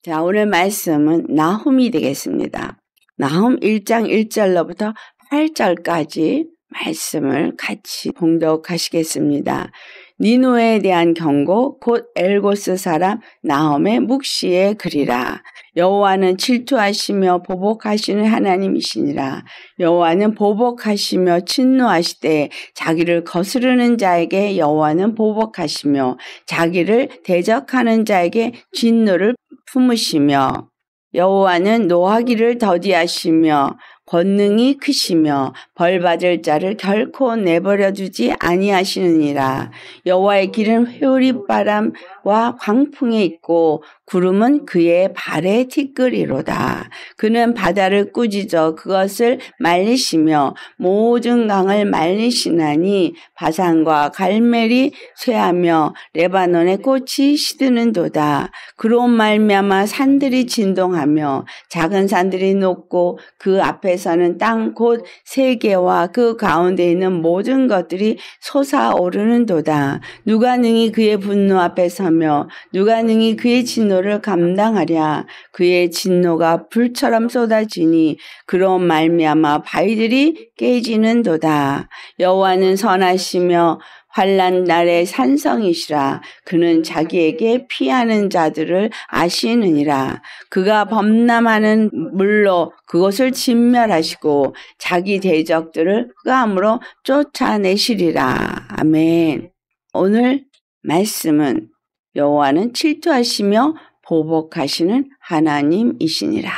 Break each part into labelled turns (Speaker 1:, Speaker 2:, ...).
Speaker 1: 자, 오늘 말씀은 나훔이 되겠습니다. 나훔 1장 1절로부터 8절까지 말씀을 같이 봉독하시겠습니다. 니느웨에 대한 경고, 곧 엘고스 사람 나훔의 묵시의 글이라. 여호와는 질투하시며 보복하시는 하나님이시니라. 여호와는 보복하시며 진노하시되 자기를 거스르는 자에게 여호와는 보복하시며 자기를 대적하는 자에게 진노를 품으시며 여호와는 노하기를 더디하시며 권능이 크시며 벌받을 자를 결코 내버려 두지 아니하시느니라. 여호와의 길은 회오리바람과 광풍에 있고 구름은 그의 발에 티끌이로다. 그는 바다를 꾸짖어 그것을 말리시며 모든 강을 말리시나니 바산과 갈멜이 쇠하며 레바논의 꽃이 시드는도다. 그로 말미암아 산들이 진동하며 작은 산들이 녹고 그 앞에서는 땅 곧 세계와 그 가운데 있는 모든 것들이 솟아오르는도다. 누가 능히 그의 분노 앞에 서며 누가 능히 그의 진노를 감당하랴. 그의 진노가 불처럼 쏟아지니 그로 말미암아 바위들이 깨지는도다. 여호와는 선하시며 환난 날의 산성이시라. 그는 자기에게 피하는 자들을 아시느니라. 그가 범람하는 물로 그것을 진멸하시고 자기 대적들을 흑암으로 쫓아내시리라. 아멘. 오늘 말씀은 여호와는 질투하시며 보복하시는 하나님이시니라.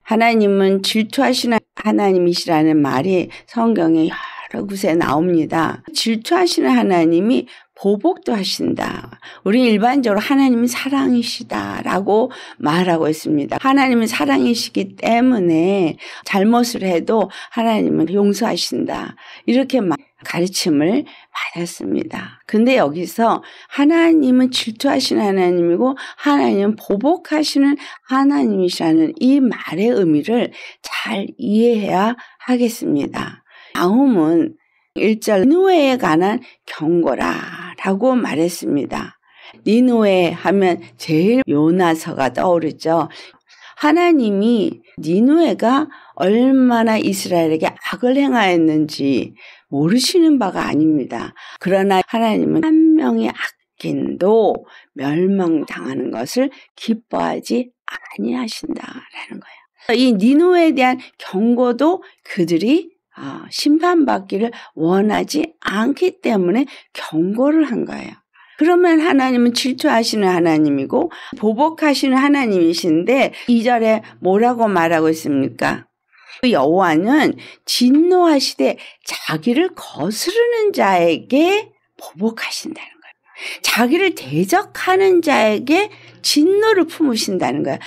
Speaker 1: 하나님은 질투하시는 하나님이시라는 말이 성경에 여러 곳에 나옵니다. 질투하시는 하나님이 보복도 하신다. 우리 일반적으로 하나님은 사랑이시다라고 말하고 있습니다. 하나님은 사랑이시기 때문에 잘못을 해도 하나님은 용서하신다. 이렇게 가르침을 받았습니다. 근데 여기서 하나님은 질투하시는 하나님이고 하나님은 보복하시는 하나님이시라는 이 말의 의미를 잘 이해해야 하겠습니다. 나훔은 1절 니느웨에 관한 경고라라고 말했습니다. 니느웨 하면 제일 요나서가 떠오르죠. 하나님이 니느웨가 얼마나 이스라엘에게 악을 행하였는지 모르시는 바가 아닙니다. 그러나 하나님은 한 명의 악인도 멸망당하는 것을 기뻐하지 아니하신다라는 거예요. 이 니느웨에 대한 경고도 그들이 심판받기를 원하지 않기 때문에 경고를 한 거예요. 그러면 하나님은 질투하시는 하나님이고 보복하시는 하나님이신데 2절에 뭐라고 말하고 있습니까? 여호와는 진노하시되 자기를 거스르는 자에게 보복하신다는 거예요. 자기를 대적하는 자에게 진노를 품으신다는 거예요.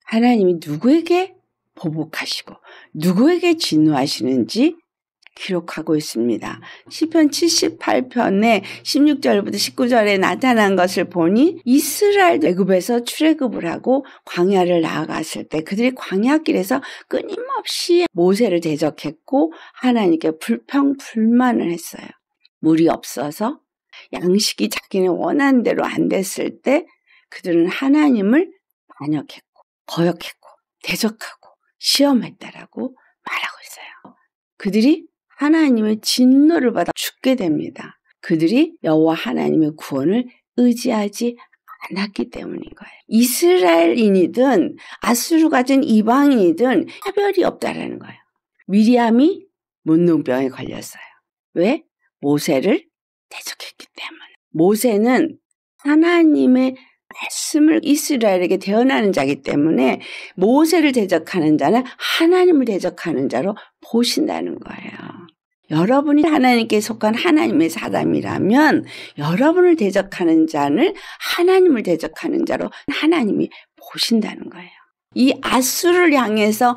Speaker 1: 하나님이 누구에게 보복하시고 누구에게 진노하시는지 기록하고 있습니다. 시편 78편에 16절부터 19절에 나타난 것을 보니 이스라엘 애굽에서 출애굽을 하고 광야를 나아갔을 때 그들이 광야길에서 끊임없이 모세를 대적했고 하나님께 불평불만을 했어요. 물이 없어서 양식이 자기네 원하는 대로 안 됐을 때 그들은 하나님을 반역했고 거역했고 대적하고 시험했다라고 말하고 있어요. 그들이 하나님의 진노를 받아 죽게 됩니다. 그들이 여호와 하나님의 구원을 의지하지 않았기 때문인 거예요. 이스라엘인이든 아수르 가진 이방인이든 차별이 없다라는 거예요. 미리암이 문둥병에 걸렸어요. 왜? 모세를 대적했기 때문에. 모세는 하나님의 말씀을 이스라엘에게 대언하는 자이기 때문에 모세를 대적하는 자는 하나님을 대적하는 자로 보신다는 거예요. 여러분이 하나님께 속한 하나님의 사람이라면 여러분을 대적하는 자는 하나님을 대적하는 자로 하나님이 보신다는 거예요. 이 아수르를 향해서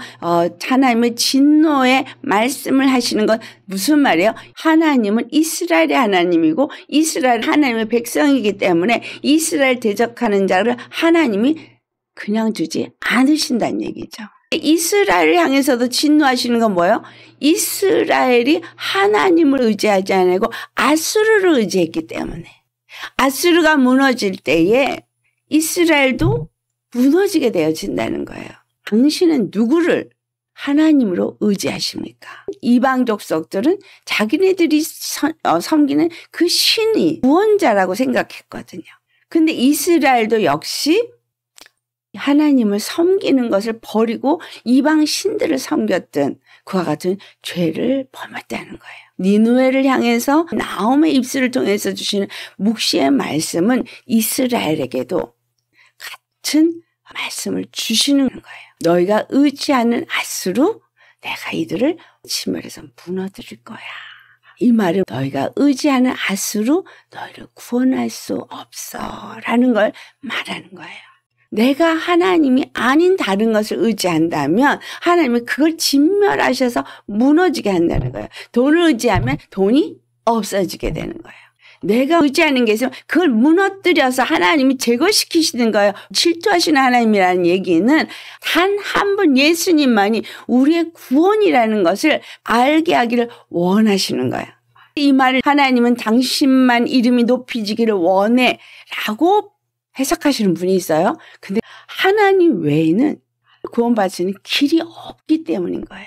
Speaker 1: 하나님의 진노의 말씀을 하시는 건 무슨 말이에요? 하나님은 이스라엘의 하나님이고 이스라엘 하나님의 백성이기 때문에 이스라엘 대적하는 자를 하나님이 그냥 두지 않으신다는 얘기죠. 이스라엘을 향해서도 진노하시는 건 뭐예요? 이스라엘이 하나님을 의지하지 않고 아수르를 의지했기 때문에 아수르가 무너질 때에 이스라엘도 무너지게 되어진다는 거예요. 당신은 누구를 하나님으로 의지하십니까? 이방 족속들은 자기네들이 섬기는 그 신이 구원자라고 생각했거든요. 근데 이스라엘도 역시 하나님을 섬기는 것을 버리고 이방 신들을 섬겼던 그와 같은 죄를 범했다는 거예요. 니느웨를 향해서 나홈의 입술을 통해서 주시는 묵시의 말씀은 이스라엘에게도 같은 말씀을 주시는 거예요. 너희가 의지하는 앗으로 내가 이들을 침멸해서 무너뜨릴 거야. 이 말은 너희가 의지하는 앗으로 너희를 구원할 수 없어 라는 걸 말하는 거예요. 내가 하나님이 아닌 다른 것을 의지한다면 하나님이 그걸 진멸하셔서 무너지게 한다는 거예요. 돈을 의지하면 돈이 없어지게 되는 거예요. 내가 의지하는 게 있으면 그걸 무너뜨려서 하나님이 제거시키시는 거예요. 질투하시는 하나님이라는 얘기는 단 한 분 예수님만이 우리의 구원이라는 것을 알게 하기를 원하시는 거예요. 이 말을 하나님은 당신만 이름이 높이지기를 원해 라고 해석하시는 분이 있어요. 근데 하나님 외에는 구원받을 수 있는 길이 없기 때문인 거예요.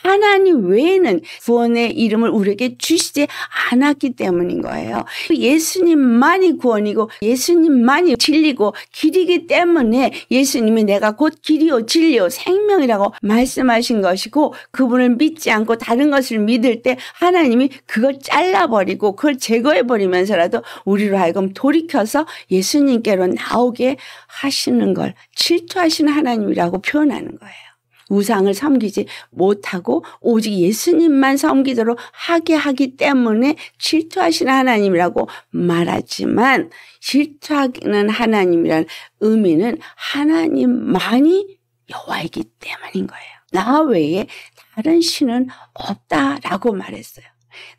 Speaker 1: 하나님 외에는 구원의 이름을 우리에게 주시지 않았기 때문인 거예요. 예수님만이 구원이고 예수님만이 진리고 길이기 때문에 예수님이 내가 곧 길이요 진리요 생명이라고 말씀하신 것이고 그분을 믿지 않고 다른 것을 믿을 때 하나님이 그걸 잘라버리고 그걸 제거해버리면서라도 우리로 하여금 돌이켜서 예수님께로 나오게 하시는 걸 질투하시는 하나님이라고 표현하는 거예요. 우상을 섬기지 못하고 오직 예수님만 섬기도록 하게 하기 때문에 질투하시는 하나님이라고 말하지만 질투하는 하나님이라는 의미는 하나님만이 여호와이기 때문인 거예요. 나 외에 다른 신은 없다라고 말했어요.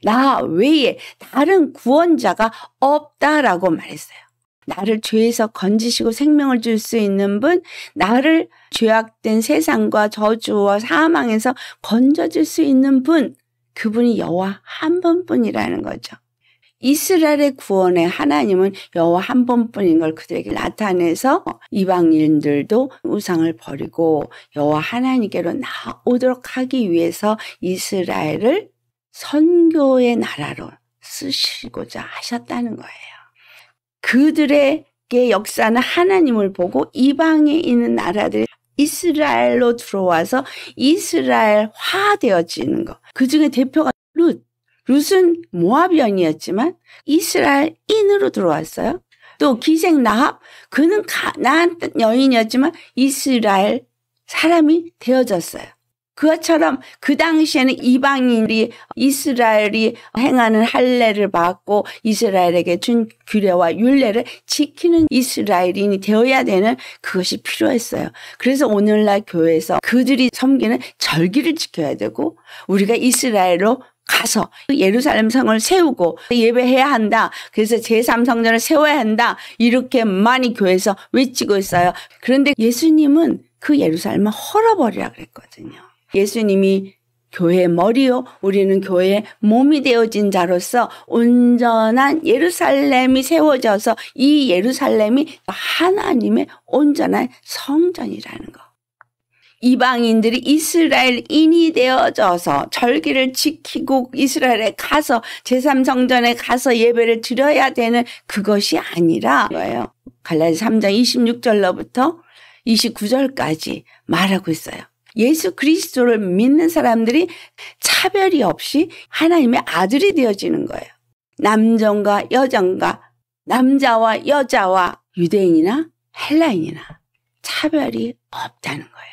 Speaker 1: 나 외에 다른 구원자가 없다라고 말했어요. 나를 죄에서 건지시고 생명을 줄 수 있는 분, 나를 죄악된 세상과 저주와 사망에서 건져줄 수 있는 분, 그분이 여호와 한 분뿐이라는 거죠. 이스라엘의 구원에 하나님은 여호와 한 분뿐인 걸 그들에게 나타내서 이방인들도 우상을 버리고 여호와 하나님께로 나오도록 하기 위해서 이스라엘을 선교의 나라로 쓰시고자 하셨다는 거예요. 그들에게 역사는 하나님을 보고 이방에 있는 나라들이 이스라엘로 들어와서 이스라엘화 되어지는 거. 그중에 대표가 룻은 모압연이었지만 이스라엘인으로 들어왔어요. 또 기생 라합, 그는 가나안 여인이었지만 이스라엘 사람이 되어졌어요. 그것처럼 그 당시에는 이방인이 이스라엘이 행하는 할례를 받고 이스라엘에게 준 규례와 율례를 지키는 이스라엘인이 되어야 되는 그것이 필요했어요. 그래서 오늘날 교회에서 그들이 섬기는 절기를 지켜야 되고 우리가 이스라엘로 가서 예루살렘 성을 세우고 예배해야 한다. 그래서 제3성전을 세워야 한다. 이렇게 많이 교회에서 외치고 있어요. 그런데 예수님은 그 예루살렘을 헐어버리라 그랬거든요. 예수님이 교회의 머리요, 우리는 교회의 몸이 되어진 자로서 온전한 예루살렘이 세워져서 이 예루살렘이 하나님의 온전한 성전이라는 거. 이방인들이 이스라엘인이 되어져서 절기를 지키고 이스라엘에 가서 제3성전에 가서 예배를 드려야 되는 그것이 아니라 거예요. 갈라디아 3장 26절로부터 29절까지 말하고 있어요. 예수 그리스도를 믿는 사람들이 차별이 없이 하나님의 아들이 되어지는 거예요. 남정과 여정과 남자와 여자와 유대인이나 헬라인이나 차별이 없다는 거예요.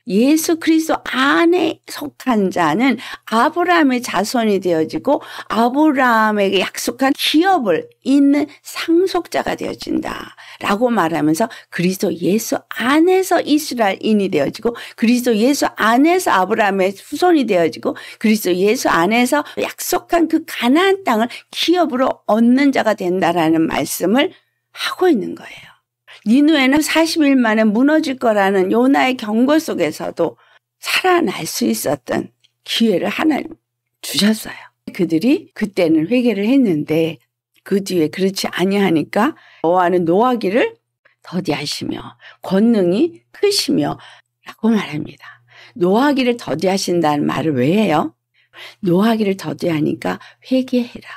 Speaker 1: 예수 그리스도 안에 속한 자는 아브라함의 자손이 되어지고 아브라함에게 약속한 기업을 잇는 상속자가 되어진다라고 말하면서 그리스도 예수 안에서 이스라엘인이 되어지고 그리스도 예수 안에서 아브라함의 후손이 되어지고 그리스도 예수 안에서 약속한 그 가나안 땅을 기업으로 얻는 자가 된다라는 말씀을 하고 있는 거예요. 니느웨는 40일 만에 무너질 거라는 요나의 경고 속에서도 살아날 수 있었던 기회를 하나님 주셨어요. 그들이 그때는 회개를 했는데 그 뒤에 그렇지 아니하니까 여호와는 노하기를 더디하시며 권능이 크시며 라고 말합니다. 노하기를 더디하신다는 말을 왜 해요? 노하기를 더디하니까 회개해라.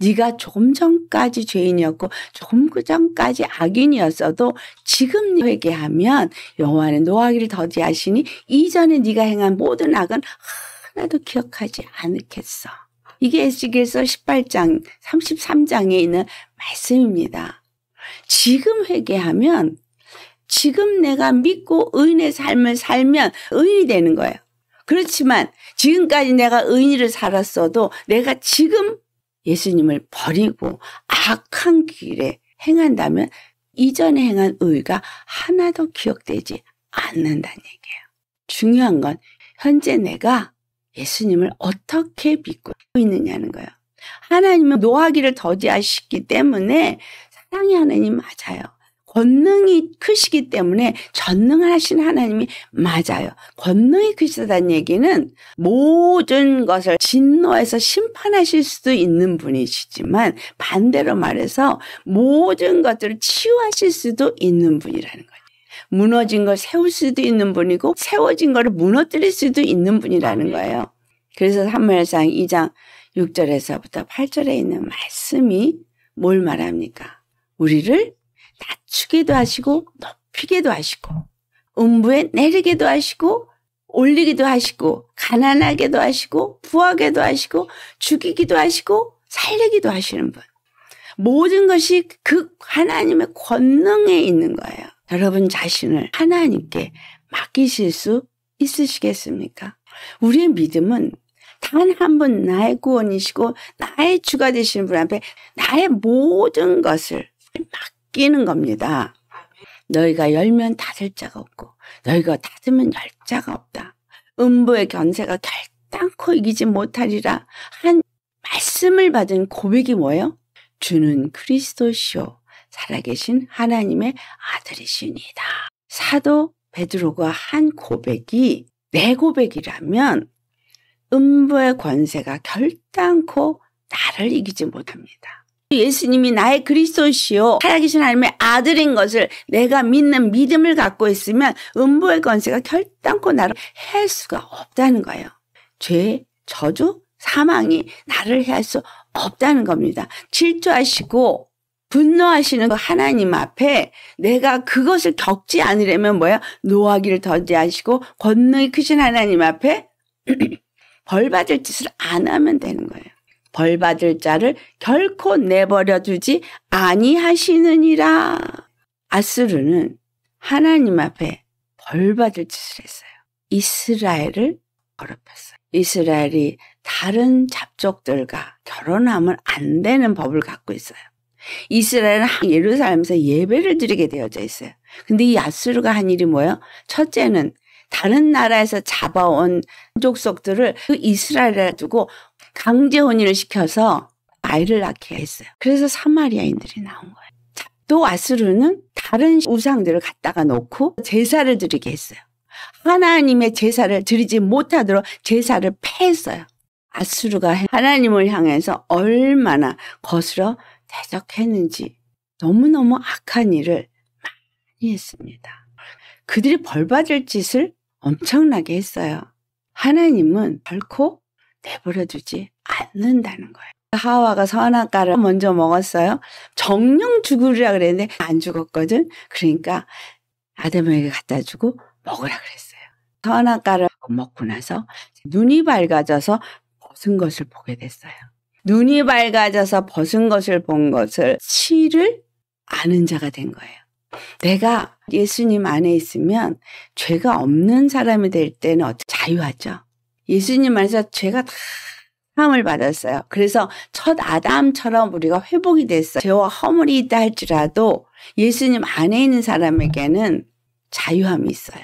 Speaker 1: 네가 조금 전까지 죄인이었고 조금 그 전까지 악인이었어도 지금 회개하면 여호와는 노하기를 더디하시니 이전에 네가 행한 모든 악은 하나도 기억하지 않겠어. 이게 에스겔서 18장 33장에 있는 말씀입니다. 지금 회개하면 지금 내가 믿고 의인의 삶을 살면 의인이 되는 거예요. 그렇지만 지금까지 내가 의인으로 살았어도 내가 지금 예수님을 버리고 악한 길에 행한다면 이전에 행한 의가 하나도 기억되지 않는다는 얘기예요. 중요한 건 현재 내가 예수님을 어떻게 믿고 있느냐는 거예요. 하나님은 노하기를 더디하시기 때문에 사랑의 하나님 맞아요. 권능이 크시기 때문에 전능하신 하나님이 맞아요. 권능이 크시다는 얘기는 모든 것을 진노해서 심판하실 수도 있는 분이시지만 반대로 말해서 모든 것들을 치유하실 수도 있는 분이라는 거예요. 무너진 걸 세울 수도 있는 분이고 세워진 걸 무너뜨릴 수도 있는 분이라는 거예요. 그래서 사무엘상 2장 6절에서부터 8절에 있는 말씀이 뭘 말합니까? 우리를 낮추기도 하시고 높이기도 하시고 음부에 내리기도 하시고 올리기도 하시고 가난하게도 하시고 부하게도 하시고 죽이기도 하시고 살리기도 하시는 분. 모든 것이 그 하나님의 권능에 있는 거예요. 여러분 자신을 하나님께 맡기실 수 있으시겠습니까? 우리의 믿음은 단 한 분 나의 구원이시고 나의 주가 되시는 분 앞에 나의 모든 것을 맡기는 겁니다. 너희가 열면 닫을 자가 없고 너희가 닫으면 열 자가 없다. 음부의 견세가 결단코 이기지 못하리라 한 말씀을 받은 고백이 뭐예요? 주는 그리스도시요 살아계신 하나님의 아들이시니다. 사도 베드로가 한 고백이 내 고백이라면 음부의 권세가 결단코 나를 이기지 못합니다. 예수님이 나의 그리스도시요 살아계신 하나님의 아들인 것을 내가 믿는 믿음을 갖고 있으면 음부의 권세가 결단코 나를 해할 수가 없다는 거예요. 죄, 저주, 사망이 나를 해할 수 없다는 겁니다. 질투하시고 분노하시는 그 하나님 앞에 내가 그것을 겪지 않으려면 뭐야? 노하기를 더디하시고 권능이 크신 하나님 앞에 벌 받을 짓을 안 하면 되는 거예요. 벌 받을 자를 결코 내버려 두지 아니하시느니라. 아수르는 하나님 앞에 벌 받을 짓을 했어요. 이스라엘을 더럽혔어요. 이스라엘이 다른 잡족들과 결혼하면 안 되는 법을 갖고 있어요. 이스라엘은 예루살렘에서 예배를 드리게 되어져 있어요. 근데 이 아수르가 한 일이 뭐예요? 첫째는 다른 나라에서 잡아온 족속들을 그 이스라엘에 두고 강제 혼인을 시켜서 아이를 낳게 했어요. 그래서 사마리아인들이 나온 거예요. 또 아수르는 다른 우상들을 갖다가 놓고 제사를 드리게 했어요. 하나님의 제사를 드리지 못하도록 제사를 폐했어요. 아수르가 하나님을 향해서 얼마나 거스러 대적했는지 너무너무 악한 일을 많이 했습니다. 그들이 벌받을 짓을 엄청나게 했어요. 하나님은 결코 내버려 두지 않는다는 거예요. 하와가 선악과를 먼저 먹었어요. 정령 죽으리라 그랬는데 안 죽었거든. 그러니까 아담에게 갖다 주고 먹으라 그랬어요. 선악과를 먹고 나서 눈이 밝아져서 벗은 것을 보게 됐어요. 눈이 밝아져서 벗은 것을 본 것을 치를 아는 자가 된 거예요. 내가 예수님 안에 있으면 죄가 없는 사람이 될 때는 자유하죠. 예수님 안에서 죄가 다 사함을 받았어요. 그래서 첫 아담처럼 우리가 회복이 됐어요. 죄와 허물이 있다 할지라도 예수님 안에 있는 사람에게는 자유함이 있어요.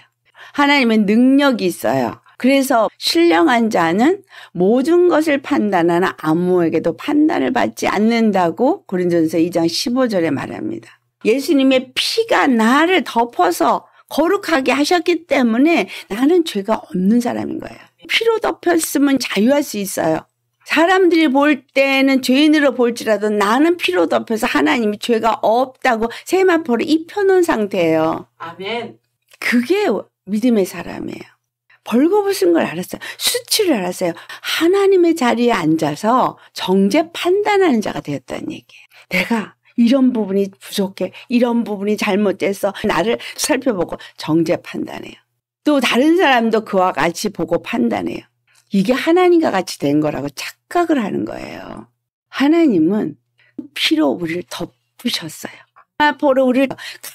Speaker 1: 하나님의 능력이 있어요. 그래서 신령한 자는 모든 것을 판단하나 아무에게도 판단을 받지 않는다고 고린도전서 2장 15절에 말합니다. 예수님의 피가 나를 덮어서 거룩하게 하셨기 때문에 나는 죄가 없는 사람인 거예요. 피로 덮였으면 자유할 수 있어요. 사람들이 볼 때는 죄인으로 볼지라도 나는 피로 덮여서 하나님이 죄가 없다고 세마포를 입혀놓은 상태예요.
Speaker 2: 아멘.
Speaker 1: 그게 믿음의 사람이에요. 벌거벗은 걸 알았어요. 수치를 알았어요. 하나님의 자리에 앉아서 정죄 판단하는 자가 되었다는 얘기예요. 내가 이런 부분이 부족해, 이런 부분이 잘못돼서 나를 살펴보고 정죄 판단해요. 또 다른 사람도 그와 같이 보고 판단해요. 이게 하나님과 같이 된 거라고 착각을 하는 거예요. 하나님은 피로 우리를 덮으셨어요. 세마포로 우리를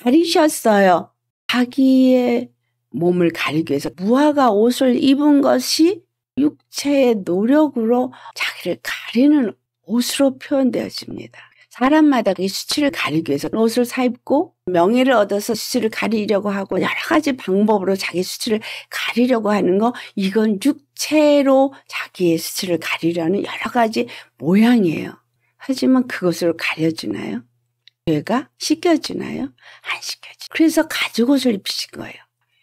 Speaker 1: 가리셨어요. 자기의 몸을 가리기 위해서 무화과 옷을 입은 것이 육체의 노력으로 자기를 가리는 옷으로 표현되어집니다. 사람마다 이 수치를 가리기 위해서 옷을 사입고 명예를 얻어서 수치를 가리려고 하고 여러 가지 방법으로 자기 수치를 가리려고 하는 거, 이건 육체로 자기의 수치를 가리려는 여러 가지 모양이에요. 하지만 그것으로 가려지나요? 죄가 씻겨지나요? 안 씻겨지죠. 그래서 가죽옷을 입히신 거예요.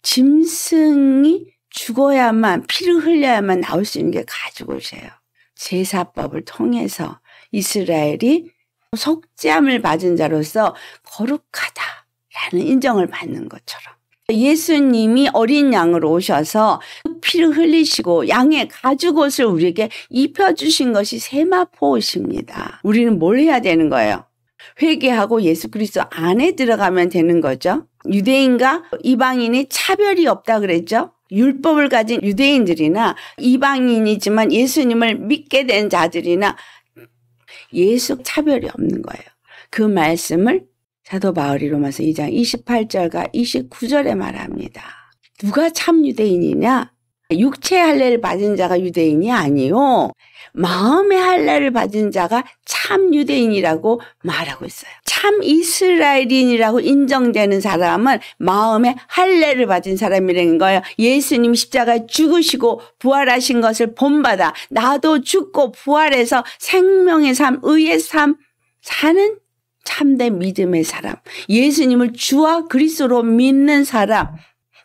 Speaker 1: 짐승이 죽어야만, 피를 흘려야만 나올 수 있는 게 가죽옷이에요. 제사법을 통해서 이스라엘이 속죄함을 받은 자로서 거룩하다라는 인정을 받는 것처럼 예수님이 어린 양으로 오셔서 피를 흘리시고 양의 가죽옷을 우리에게 입혀주신 것이 세마포옷입니다. 우리는 뭘 해야 되는 거예요? 회개하고 예수 그리스도 안에 들어가면 되는 거죠. 유대인과 이방인이 차별이 없다 그랬죠. 율법을 가진 유대인들이나 이방인이지만 예수님을 믿게 된 자들이나 예수 차별이 없는 거예요. 그 말씀을 사도 바울이 로마서 2장 28절과 29절에 말합니다. 누가 참 유대인이냐? 육체의 할례를 받은 자가 유대인이 아니요, 마음의 할례를 받은 자가 참 유대인이라고 말하고 있어요. 참 이스라엘인이라고 인정되는 사람은 마음의 할례를 받은 사람이라는 거예요. 예수님 십자가에 죽으시고 부활하신 것을 본받아 나도 죽고 부활해서 생명의 삶, 의의 삶 사는 참된 믿음의 사람, 예수님을 주와 그리스도로 믿는 사람,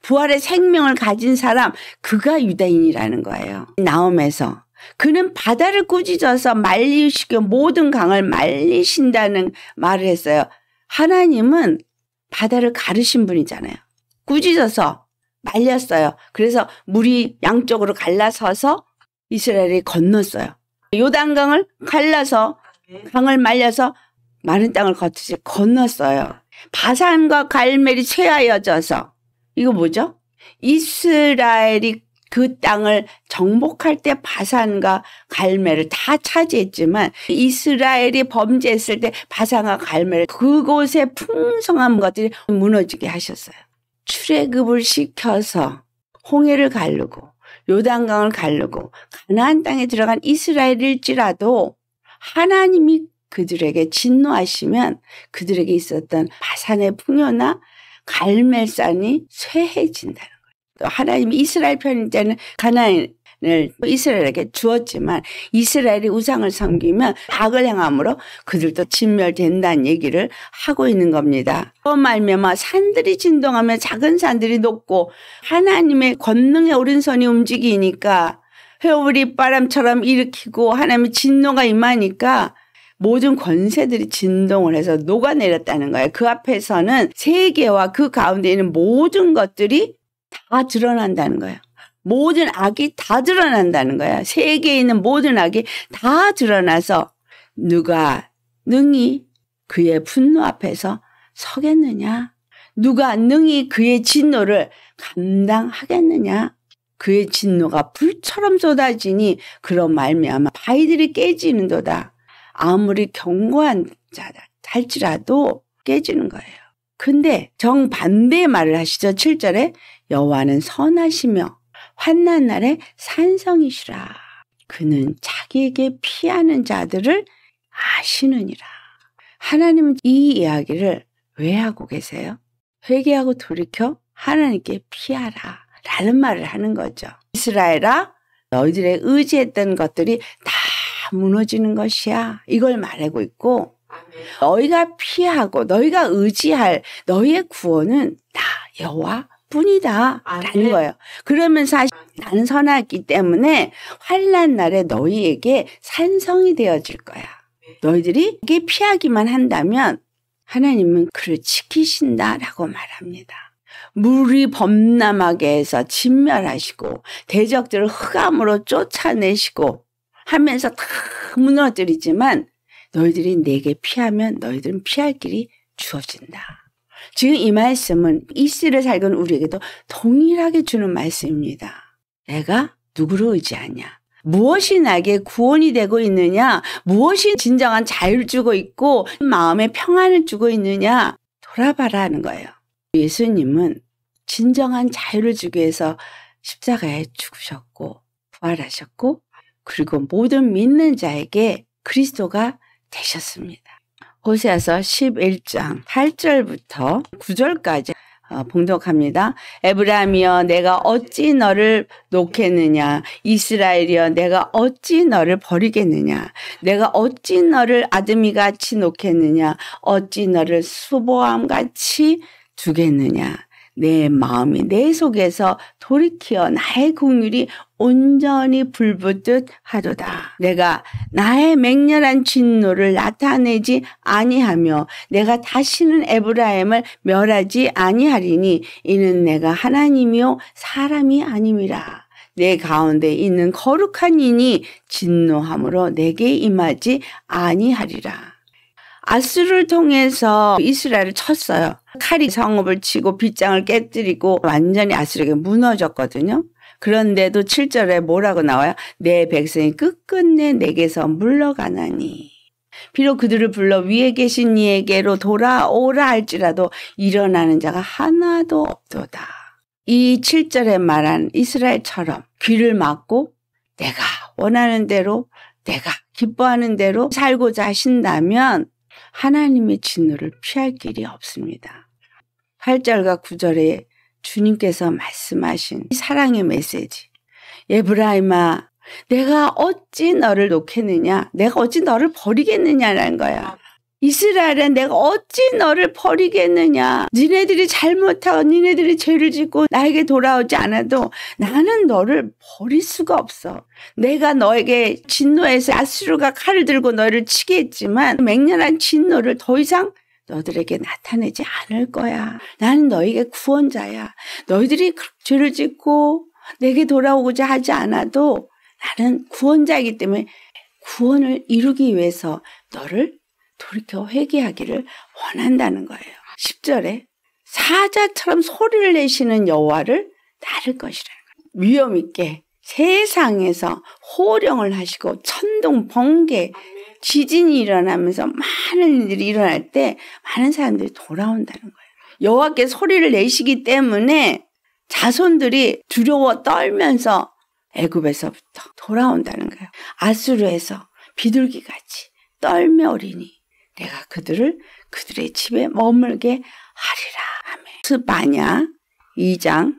Speaker 1: 부활의 생명을 가진 사람, 그가 유대인이라는 거예요. 나홈에서 그는 바다를 꾸짖어서 말리시고 모든 강을 말리신다는 말을 했어요. 하나님은 바다를 가르신 분이잖아요. 꾸짖어서 말렸어요. 그래서 물이 양쪽으로 갈라서서 이스라엘이 건넜어요. 요단강을 갈라서 강을 말려서 마른 땅을 걷듯이 건넜어요. 바산과 갈멜이 쇠하여져서, 이거 뭐죠? 이스라엘이 그 땅을 정복할 때 바산과 갈멜을 다 차지했지만 이스라엘이 범죄했을 때 바산과 갈멜, 그곳의 풍성한 것들이 무너지게 하셨어요. 출애굽을 시켜서 홍해를 가르고 요단강을 가르고 가나안 땅에 들어간 이스라엘일지라도 하나님이 그들에게 진노하시면 그들에게 있었던 바산의 풍요나 갈멜산이 쇠해진다는 거예요. 또 하나님이 이스라엘 편일 때는 가나안을 이스라엘에게 주었지만 이스라엘이 우상을 섬기면 악을 행함으로 그들도 진멸된다는 얘기를 하고 있는 겁니다. 그 말미암아 산들이 진동하며 작은 산들이 녹고 하나님의 권능의 오른손이 움직이니까 회오리 바람처럼 일으키고 하나님의 진노가 임하니까 모든 권세들이 진동을 해서 녹아내렸다는 거예요. 그 앞에서는 세계와 그 가운데 있는 모든 것들이 다 드러난다는 거예요. 모든 악이 다 드러난다는 거야. 세계에 있는 모든 악이 다 드러나서 누가 능히 그의 분노 앞에서 서겠느냐? 누가 능히 그의 진노를 감당하겠느냐? 그의 진노가 불처럼 쏟아지니 그런 말미암아 바위들이 깨지는도다. 아무리 견고한 자다 할지라도 깨지는 거예요. 근데 정반대의 말을 하시죠. 7절에 여호와는 선하시며 환난 날에 산성이시라. 그는 자기에게 피하는 자들을 아시느니라. 하나님은 이 이야기를 왜 하고 계세요? 회개하고 돌이켜 하나님께 피하라 라는 말을 하는 거죠. 이스라엘아, 너희들의 의지했던 것들이 다 무너지는 것이야. 이걸 말하고 있고, 너희가 피하고 너희가 의지할 너희의 구원은 나 여호와 뿐이다 라는 거예요. 그러면 사실 나는 선하기 때문에 환난 날에 너희에게 산성이 되어질 거야. 너희들이 이게 피하기만 한다면 하나님은 그를 지키신다라고 말합니다. 물이 범람하게 해서 진멸하시고 대적들을 흑암으로 쫓아내시고 하면서 다 무너뜨리지만 너희들이 내게 피하면 너희들은 피할 길이 주어진다. 지금 이 말씀은 이 시를 살던 우리에게도 동일하게 주는 말씀입니다. 내가 누구를 의지하냐? 무엇이 나에게 구원이 되고 있느냐? 무엇이 진정한 자유를 주고 있고 마음의 평안을 주고 있느냐? 돌아봐라 하는 거예요. 예수님은 진정한 자유를 주기 위해서 십자가에 죽으셨고 부활하셨고 그리고 모든 믿는 자에게 그리스도가 되셨습니다. 호세아서 11장 8절부터 9절까지 봉독합니다. 에브라임이여 내가 어찌 너를 놓겠느냐? 이스라엘이여 내가 어찌 너를 버리겠느냐? 내가 어찌 너를 아드미같이 놓겠느냐? 어찌 너를 수보암같이 두겠느냐? 내 마음이 내 속에서 돌이켜 나의 긍휼이 온전히 불붙듯 하도다. 내가 나의 맹렬한 진노를 나타내지 아니하며 내가 다시는 에브라임을 멸하지 아니하리니 이는 내가 하나님이요 사람이 아님이라. 내 가운데 있는 거룩한 이니 진노함으로 내게 임하지 아니하리라. 아수르를 통해서 이스라엘을 쳤어요. 칼이 성읍을 치고 빗장을 깨뜨리고 완전히 아수르에게 무너졌거든요. 그런데도 7절에 뭐라고 나와요? 내 백성이 끝끝내 내게서 물러가나니. 비록 그들을 불러 위에 계신 이에게로 돌아오라 할지라도 일어나는 자가 하나도 없도다. 이 7절에 말한 이스라엘처럼 귀를 막고 내가 원하는 대로 내가 기뻐하는 대로 살고자 하신다면 하나님의 진노를 피할 길이 없습니다. 8절과 9절에 주님께서 말씀하신 사랑의 메시지. 에브라임아, 내가 어찌 너를 놓겠느냐? 내가 어찌 너를 버리겠느냐라는 거야. 이스라엘아, 내가 어찌 너를 버리겠느냐? 니네들이 잘못하고 니네들이 죄를 짓고 나에게 돌아오지 않아도 나는 너를 버릴 수가 없어. 내가 너에게 진노해서 아수르가 칼을 들고 너를 치게 했지만 맹렬한 진노를 더 이상 너들에게 나타내지 않을 거야. 나는 너에게 구원자야. 너희들이 죄를 짓고 내게 돌아오고자 하지 않아도 나는 구원자이기 때문에 구원을 이루기 위해서 너를 돌이켜 회개하기를 원한다는 거예요. 10절에 사자처럼 소리를 내시는 여호와를 따를 것이라는 거예요. 위엄 있게 세상에서 호령을 하시고 천둥, 번개, 지진이 일어나면서 많은 일들이 일어날 때 많은 사람들이 돌아온다는 거예요. 여호와께 소리를 내시기 때문에 자손들이 두려워 떨면서 애굽에서부터 돌아온다는 거예요. 아수르에서 비둘기같이 떨며 오리니 내가 그들의 집에 머물게 하리라. 아멘. 스바냐 2장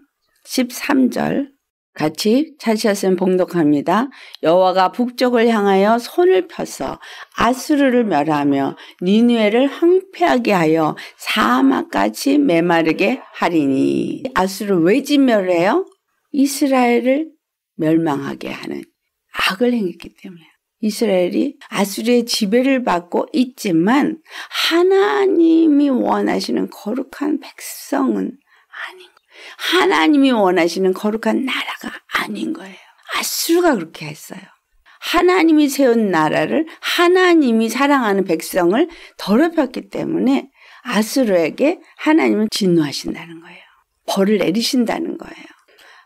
Speaker 1: 13절 같이 찾으셨으면 봉독합니다. 여호와가 북쪽을 향하여 손을 펴서 아수르를 멸하며 니느웨를 황폐하게 하여 사막같이 메마르게 하리니. 아수르를 왜 진멸을 해요? 이스라엘을 멸망하게 하는 악을 행했기 때문에. 이스라엘이 아수르의 지배를 받고 있지만 하나님이 원하시는 거룩한 백성은 아닌 거예요. 하나님이 원하시는 거룩한 나라가 아닌 거예요. 아수르가 그렇게 했어요. 하나님이 세운 나라를 하나님이 사랑하는 백성을 더럽혔기 때문에 아수르에게 하나님은 진노하신다는 거예요. 벌을 내리신다는 거예요.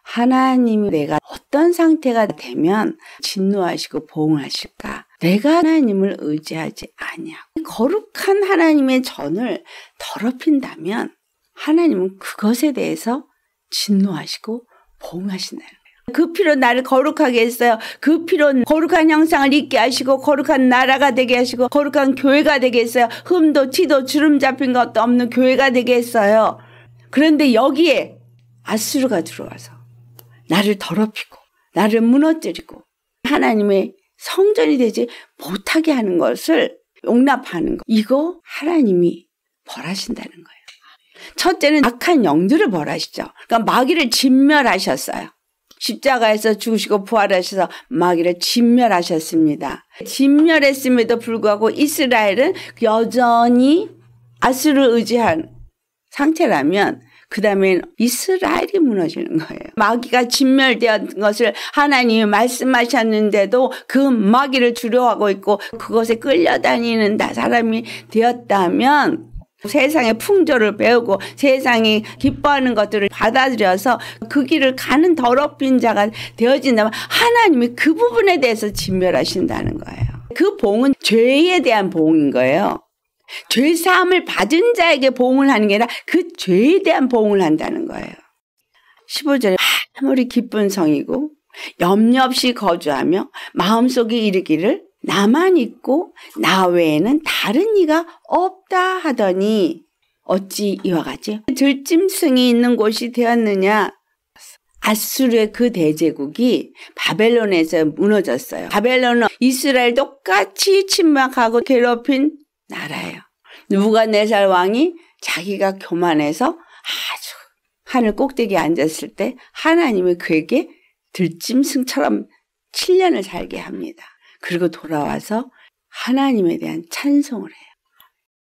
Speaker 1: 하나님이 내가 어떤 상태가 되면 진노하시고 보응하실까? 내가 하나님을 의지하지 아니하고 거룩한 하나님의 전을 더럽힌다면 하나님은 그것에 대해서 진노하시고 보응하신다는 거예요. 그 피로 나를 거룩하게 했어요. 그 피로 거룩한 형상을 입게 하시고 거룩한 나라가 되게 하시고 거룩한 교회가 되게 했어요. 흠도 티도 주름 잡힌 것도 없는 교회가 되게 했어요. 그런데 여기에 아수르가 들어와서 나를 더럽히고 나를 무너뜨리고 하나님의 성전이 되지 못하게 하는 것을 용납하는 것. 이거 하나님이 벌하신다는 거예요. 첫째는 악한 영들을 벌하시죠. 그러니까 마귀를 진멸하셨어요. 십자가에서 죽으시고 부활하셔서 마귀를 진멸하셨습니다. 진멸했음에도 불구하고 이스라엘은 여전히 아수르를 의지한 상태라면 그 다음엔 이스라엘이 무너지는 거예요. 마귀가 진멸된 것을 하나님이 말씀하셨는데도 그 마귀를 두려워하고 있고 그것에 끌려다니는 사람이 되었다면 세상의 풍조를 배우고 세상이 기뻐하는 것들을 받아들여서 그 길을 가는 더럽힌 자가 되어진다면 하나님이 그 부분에 대해서 진멸하신다는 거예요. 그 봉은 죄에 대한 봉인 거예요. 죄 사함을 받은 자에게 봉을 하는 게 아니라 그 죄에 대한 봉을 한다는 거예요. 15절에 아무리 기쁜 성이고 염려 없이 거주하며 마음속에 이르기를 나만 있고 나 외에는 다른 이가 없다 하더니 어찌 이와 같이 들짐승이 있는 곳이 되었느냐. 아수르의 그 대제국이 바벨론에서 무너졌어요. 바벨론은 이스라엘 똑같이 침략하고 괴롭힌 나라예요. 느부갓네살 왕이 자기가 교만해서 아주 하늘 꼭대기에 앉았을 때 하나님이 그에게 들짐승처럼 7년을 살게 합니다. 그리고 돌아와서 하나님에 대한 찬송을 해요.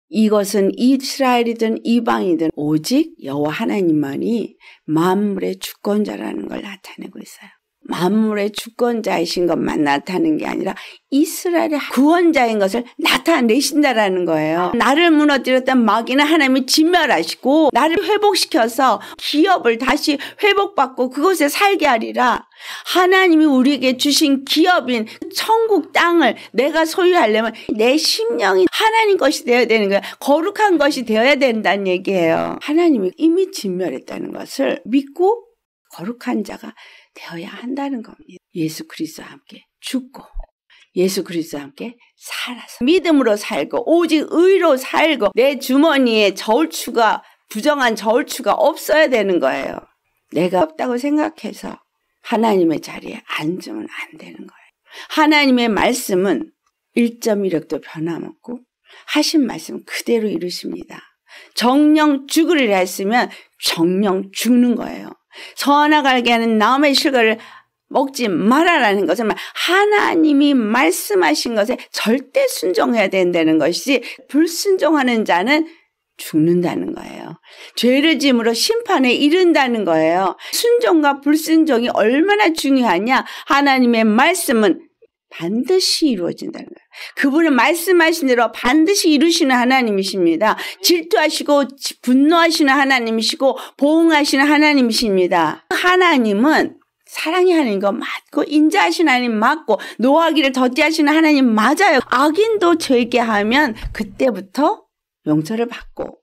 Speaker 1: 이것은 이스라엘이든 이방이든 오직 여호와 하나님만이 만물의 주권자라는 걸 나타내고 있어요. 만물의 주권자이신 것만 나타내는 게 아니라 이스라엘의 구원자인 것을 나타내신다라는 거예요. 나를 무너뜨렸던 마귀는 하나님이 진멸하시고 나를 회복시켜서 기업을 다시 회복받고 그곳에 살게 하리라. 하나님이 우리에게 주신 기업인 천국 땅을 내가 소유하려면 내 심령이 하나님 것이 되어야 되는 거예요. 거룩한 것이 되어야 된다는 얘기예요. 하나님이 이미 진멸했다는 것을 믿고 거룩한 자가 되어야 한다는 겁니다. 예수 그리스도와 함께 죽고 예수 그리스도와 함께 살아서 믿음으로 살고 오직 의로 살고 내 주머니에 저울추가 부정한 저울추가 없어야 되는 거예요. 내가 없다고 생각해서 하나님의 자리에 앉으면 안 되는 거예요. 하나님의 말씀은 1.1획도 변함없고 하신 말씀 그대로 이루십니다. 정령 죽으리라 했으면 정령 죽는 거예요. 선악 알게 하는 나무의 실과를 먹지 말아라는 것은 하나님이 말씀하신 것에 절대 순종해야 된다는 것이지 불순종하는 자는 죽는다는 거예요. 죄를 지음으로 심판에 이른다는 거예요. 순종과 불순종이 얼마나 중요하냐. 하나님의 말씀은 반드시 이루어진다는 거예요. 그분은 말씀하신 대로 반드시 이루시는 하나님이십니다. 질투하시고 분노하시는 하나님이시고 보응하시는 하나님이십니다. 하나님은 사랑이 하나님 거 맞고 인자하시는 하나님 맞고 노하기를 더디하시는 하나님 맞아요. 악인도 죄게 하면 그때부터 용서를 받고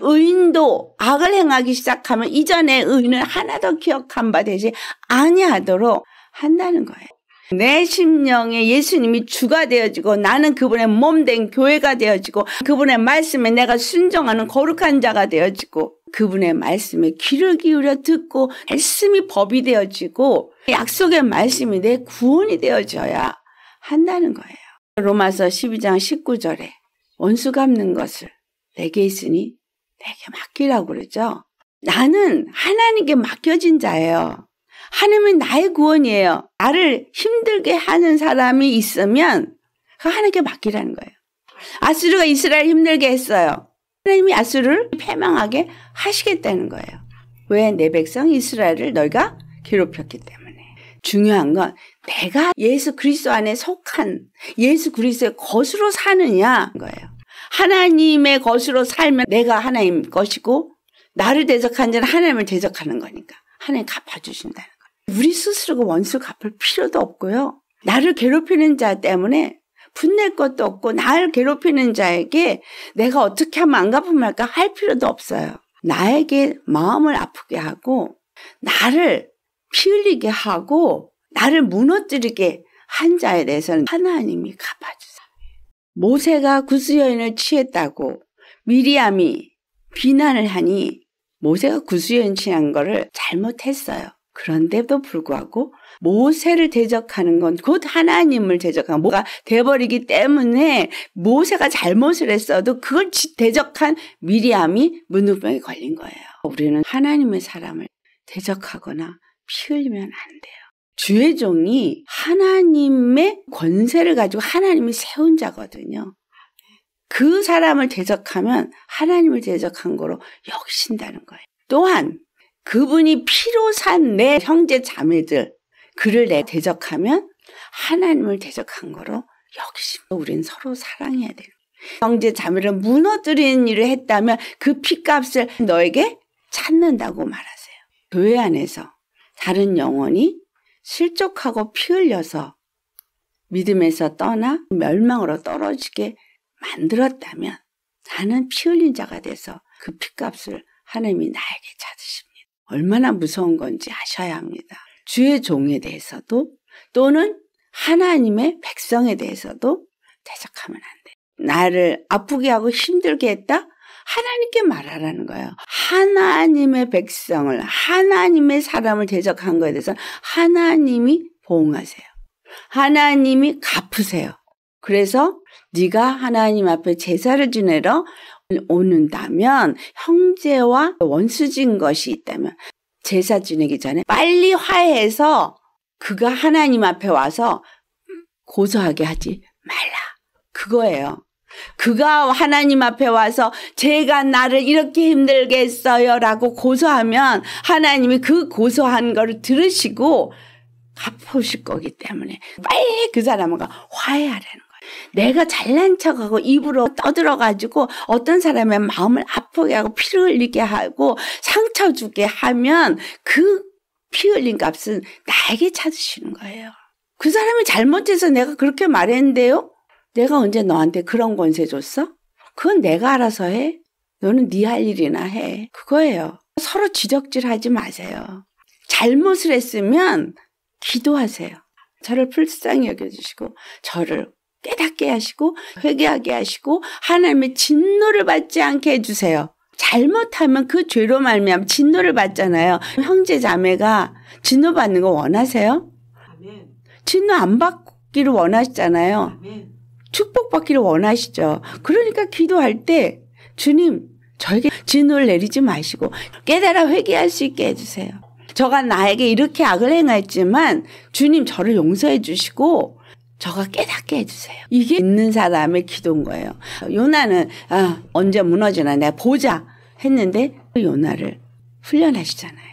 Speaker 1: 의인도 악을 행하기 시작하면 이전에 의인은 하나도 기억한 바 되지 아니하도록 한다는 거예요. 내 심령에 예수님이 주가 되어지고 나는 그분의 몸된 교회가 되어지고 그분의 말씀에 내가 순종하는 거룩한 자가 되어지고 그분의 말씀에 귀를 기울여 듣고 말씀이 법이 되어지고 약속의 말씀이 내 구원이 되어져야 한다는 거예요. 로마서 12장 19절에 원수 갚는 것을 내게 있으니 내게 맡기라고 그러죠. 나는 하나님께 맡겨진 자예요. 하나님은 나의 구원이에요. 나를 힘들게 하는 사람이 있으면 그 하나님께 맡기라는 거예요. 아수르가 이스라엘 힘들게 했어요. 하나님이 아수르를 패망하게 하시겠다는 거예요. 왜? 내 백성 이스라엘을 너희가 괴롭혔기 때문에. 중요한 건 내가 예수 그리스도 안에 속한 예수 그리스도의 것으로 사느냐 거예요. 하나님의 것으로 살면 내가 하나님 것이고 나를 대적한 자는 하나님을 대적하는 거니까 하나님 갚아주신다는 거예요. 우리 스스로가 원수 갚을 필요도 없고요. 나를 괴롭히는 자 때문에 분낼 것도 없고 나를 괴롭히는 자에게 내가 어떻게 하면 안 갚으면 말까 할 필요도 없어요. 나에게 마음을 아프게 하고 나를 피 흘리게 하고 나를 무너뜨리게 한 자에 대해서는 하나님이 갚아주세요. 모세가 구스여인을 취했다고 미리암이 비난을 하니 모세가 구스여인 취한 거를 잘못했어요. 그런데도 불구하고 모세를 대적하는 건 곧 하나님을 대적한 뭐가 돼버리기 때문에 모세가 잘못을 했어도 그걸 대적한 미리암이 문둥병에 걸린 거예요. 우리는 하나님의 사람을 대적하거나 피 흘리면 안 돼요. 주의 종이 하나님의 권세를 가지고 하나님이 세운 자거든요. 그 사람을 대적하면 하나님을 대적한 거로 여기신다는 거예요. 또한 그분이 피로 산 내 형제 자매들, 그를 내 대적하면 하나님을 대적한 거로 여기십니다. 우린 서로 사랑해야 돼요. 형제 자매를 무너뜨리는 일을 했다면 그 피값을 너에게 찾는다고 말하세요. 교회 안에서 다른 영혼이 실족하고 피 흘려서 믿음에서 떠나 멸망으로 떨어지게 만들었다면 나는 피 흘린 자가 돼서 그 피값을 하나님이 나에게 찾으십니다. 얼마나 무서운 건지 아셔야 합니다. 주의 종에 대해서도 또는 하나님의 백성에 대해서도 대적하면 안 돼요. 나를 아프게 하고 힘들게 했다? 하나님께 말하라는 거예요. 하나님의 백성을, 하나님의 사람을 대적한 거에 대해서 하나님이 보응하세요. 하나님이 갚으세요. 그래서 네가 하나님 앞에 제사를 지내러 오는다면, 형제와 원수진 것이 있다면 제사 지내기 전에 빨리 화해해서 그가 하나님 앞에 와서 고소하게 하지 말라. 그거예요. 그가 하나님 앞에 와서 제가 나를 이렇게 힘들게 했어요 라고 고소하면 하나님이 그 고소한 거를 들으시고 갚으실 거기 때문에 빨리 그 사람과 화해하라는 거예요. 내가 잘난 척하고 입으로 떠들어가지고 어떤 사람의 마음을 아프게 하고 피를 흘리게 하고 상처 주게 하면 그 피 흘린 값은 나에게 찾으시는 거예요. 그 사람이 잘못해서 내가 그렇게 말했는데요? 내가 언제 너한테 그런 권세 줬어? 그건 내가 알아서 해. 너는 네 할 일이나 해. 그거예요. 서로 지적질하지 마세요. 잘못을 했으면 기도하세요. 저를 불쌍히 여겨주시고 저를 깨닫게 하시고 회개하게 하시고 하나님의 진노를 받지 않게 해주세요. 잘못하면 그 죄로 말미암아 진노를 받잖아요. 형제 자매가 진노 받는 거 원하세요? 아멘. 진노 안 받기를 원하시잖아요. 아멘. 축복받기를 원하시죠. 그러니까 기도할 때 주님 저에게 진노를 내리지 마시고 깨달아 회개할 수 있게 해주세요. 저가 나에게 이렇게 악을 행했지만 주님 저를 용서해 주시고 저가 깨닫게 해주세요. 이게 있는 사람의 기도인 거예요. 요나는 언제 무너지나 내가 보자 했는데 요나를 훈련하시잖아요.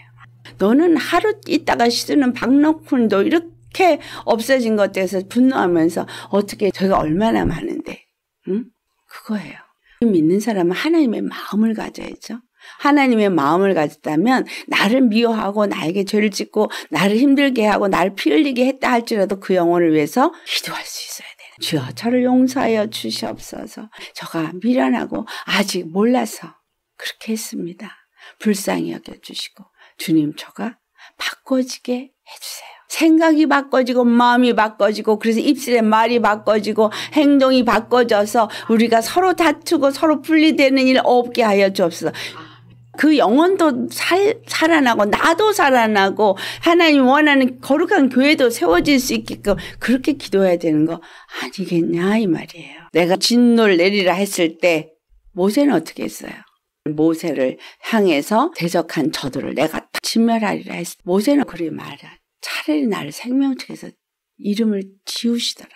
Speaker 1: 너는 하루 있다가 쓰는 박너쿤도 이렇게 없어진 것에 대해서 분노하면서 어떻게 저희가 얼마나 많은데 응? 그거예요. 믿는 사람은 하나님의 마음을 가져야죠. 하나님의 마음을 가졌다면 나를 미워하고 나에게 죄를 짓고 나를 힘들게 하고 나를 피 흘리게 했다 할지라도 그 영혼을 위해서 기도할 수 있어야 돼요. 주여 저를 용서하여 주시옵소서. 저가 미련하고 아직 몰라서 그렇게 했습니다. 불쌍히 여겨주시고 주님 저가 바꿔지게 해주세요. 생각이 바꿔지고 마음이 바꿔지고 그래서 입술의 말이 바꿔지고 행동이 바꿔져서 우리가 서로 다투고 서로 분리되는 일 없게 하여 주옵소서. 그 영혼도 살아나고 나도 살아나고 하나님 원하는 거룩한 교회도 세워질 수 있게끔 그렇게 기도해야 되는 거 아니겠냐 이 말이에요. 내가 진노를 내리라 했을 때 모세는 어떻게 했어요? 모세를 향해서 대적한 저들을 내가 진멸하리라 했을 때 모세는 그리 말이야. 차라리 나를 생명책에서 이름을 지우시더라.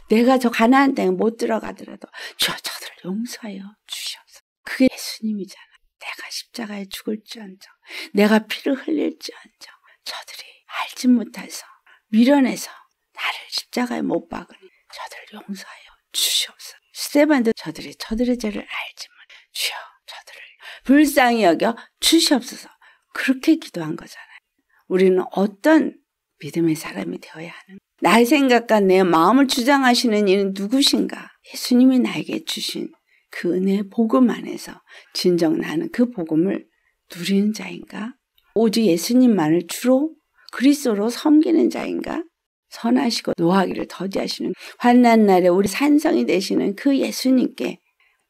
Speaker 1: 내가 저 가나안 땅에 못 들어가더라도 주여 저들을 용서하여 주시옵소서. 그게 예수님이잖아. 내가 십자가에 죽을지언정 내가 피를 흘릴지언정 저들이 알지 못해서 미련해서 나를 십자가에 못 박으니 저들을 용서하여 주시옵소서. 스데반도 저들의 죄를 알지만 주여 저들을 불쌍히 여겨 주시옵소서. 그렇게 기도한 거잖아요. 우리는 어떤 믿음의 사람이 되어야 하는 나의 생각과 내 마음을 주장하시는 이는 누구신가? 예수님이 나에게 주신 그 은혜의 복음 안에서 진정 나는 그 복음을 누리는 자인가? 오직 예수님만을 주로 그리스도로 섬기는 자인가? 선하시고 노하기를 더디하시는 환난 날에 우리 산성이 되시는 그 예수님께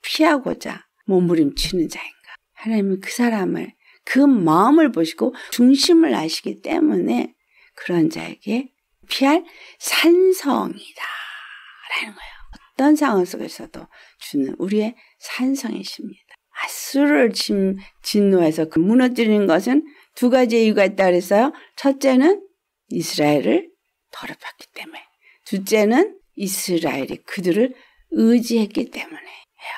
Speaker 1: 피하고자 몸부림치는 자인가? 하나님은 그 사람을 그 마음을 보시고 중심을 아시기 때문에 그런 자에게 피할 산성이다 라는 거예요. 어떤 상황 속에서도 주는 우리의 산성이십니다. 아수르를 진노해서 그 무너뜨리는 것은 두 가지 이유가 있다 그랬어요. 첫째는 이스라엘을 더럽혔기 때문에, 둘째는 이스라엘이 그들을 의지했기 때문에 해요.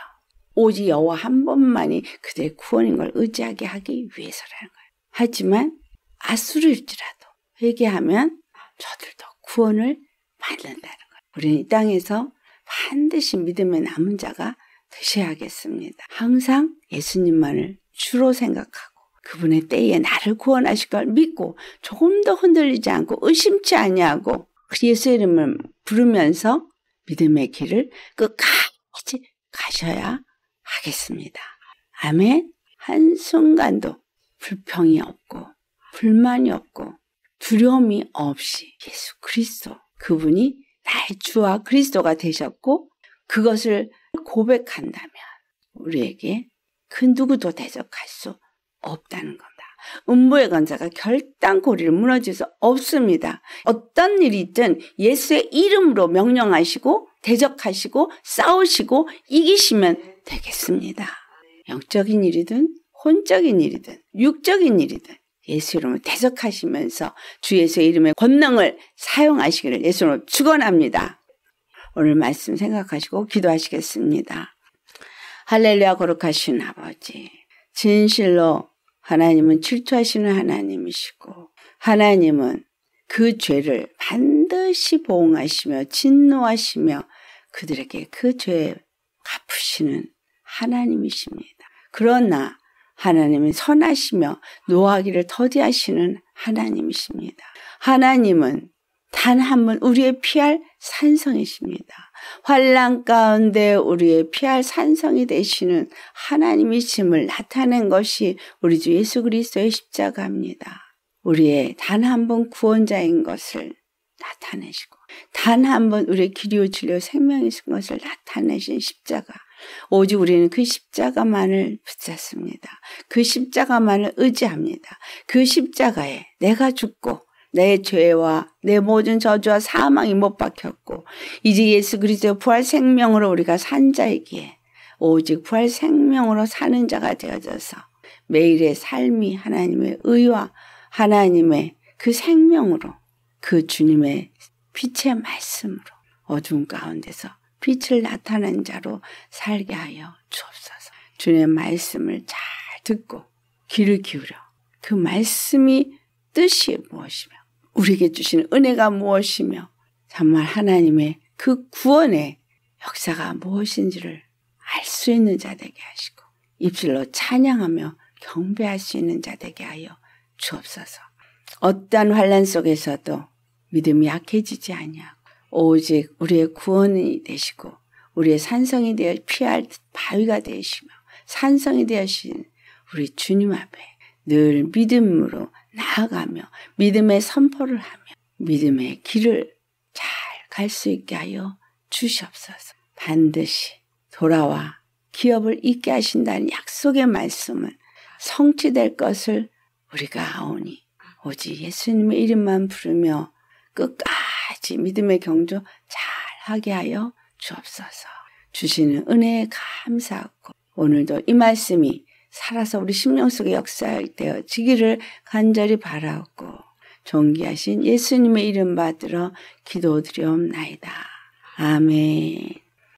Speaker 1: 오직 여호와 한 분만이 그들의 구원인 걸 의지하게 하기 위해서라는 거예요. 하지만 아수르일지라도 회개하면 저들도 구원을 받는다는 거예요. 우리는 이 땅에서 반드시 믿음의 남은 자가 되셔야겠습니다. 항상 예수님만을 주로 생각하고 그분의 때에 나를 구원하실 걸 믿고 조금 더 흔들리지 않고 의심치 아니하고 예수의 이름을 부르면서 믿음의 길을 끝까지 가셔야 하겠습니다. 아멘. 한순간도 불평이 없고 불만이 없고 두려움이 없이 예수 그리스도, 그분이 나의 주와 그리스도가 되셨고 그것을 고백한다면 우리에게 그 누구도 대적할 수 없다는 겁니다. 음부의 권세가 결단코리를 무너질 수 없습니다. 어떤 일이 있든 예수의 이름으로 명령하시고 대적하시고 싸우시고 이기시면 되겠습니다. 영적인 일이든 혼적인 일이든 육적인 일이든 예수 이름으로 대적하시면서 주 예수의 이름의 권능을 사용하시기를 예수로 축원합니다. 오늘 말씀 생각하시고 기도하시겠습니다. 할렐루야. 거룩하신 아버지, 진실로 하나님은 질투하시는 하나님이시고 하나님은 그 죄를 반드시 보응하시며 진노하시며 그들에게 그 죄 갚으시는 하나님이십니다. 그러나 하나님은 선하시며 노하기를 더디하시는 하나님이십니다. 하나님은 단 한 번 우리의 피할 산성이십니다. 환난 가운데 우리의 피할 산성이 되시는 하나님이심을 나타낸 것이 우리 주 예수 그리스도의 십자가입니다. 우리의 단 한 번 구원자인 것을 나타내시고 단 한 번 우리의 길이요 진리요 생명이신 것을 나타내신 십자가. 오직 우리는 그 십자가만을 붙잡습니다. 그 십자가만을 의지합니다. 그 십자가에 내가 죽고 내 죄와 내 모든 저주와 사망이 못 박혔고 이제 예수 그리스도의 부활 생명으로 우리가 산 자이기에 오직 부활 생명으로 사는 자가 되어져서 매일의 삶이 하나님의 의와 하나님의 그 생명으로 그 주님의 빛의 말씀으로 어두운 가운데서 빛을 나타낸 자로 살게 하여 주옵소서. 주님의 말씀을 잘 듣고 귀를 기울여 그 말씀이 뜻이 무엇이며 우리에게 주시는 은혜가 무엇이며 정말 하나님의 그 구원의 역사가 무엇인지를 알 수 있는 자 되게 하시고 입술로 찬양하며 경배할 수 있는 자 되게 하여 주옵소서. 어떠한 환난 속에서도 믿음이 약해지지 아니하고 오직 우리의 구원이 되시고 우리의 산성이 되어 피할 바위가 되시며 산성이 되시는 우리 주님 앞에 늘 믿음으로 나아가며 믿음의 선포를 하며 믿음의 길을 잘 갈 수 있게 하여 주시옵소서. 반드시 돌아와 기업을 잇게 하신다는 약속의 말씀은 성취될 것을 우리가 아오니 오직 예수님의 이름만 부르며 끝까지 믿음의 경주 잘하게 하여 주옵소서. 주시는 은혜에 감사하고 오늘도 이 말씀이 살아서 우리 심령 속에 역사되어지기를 간절히 바라고 존귀하신 예수님의 이름 받들어 기도드리옵나이다. 아멘.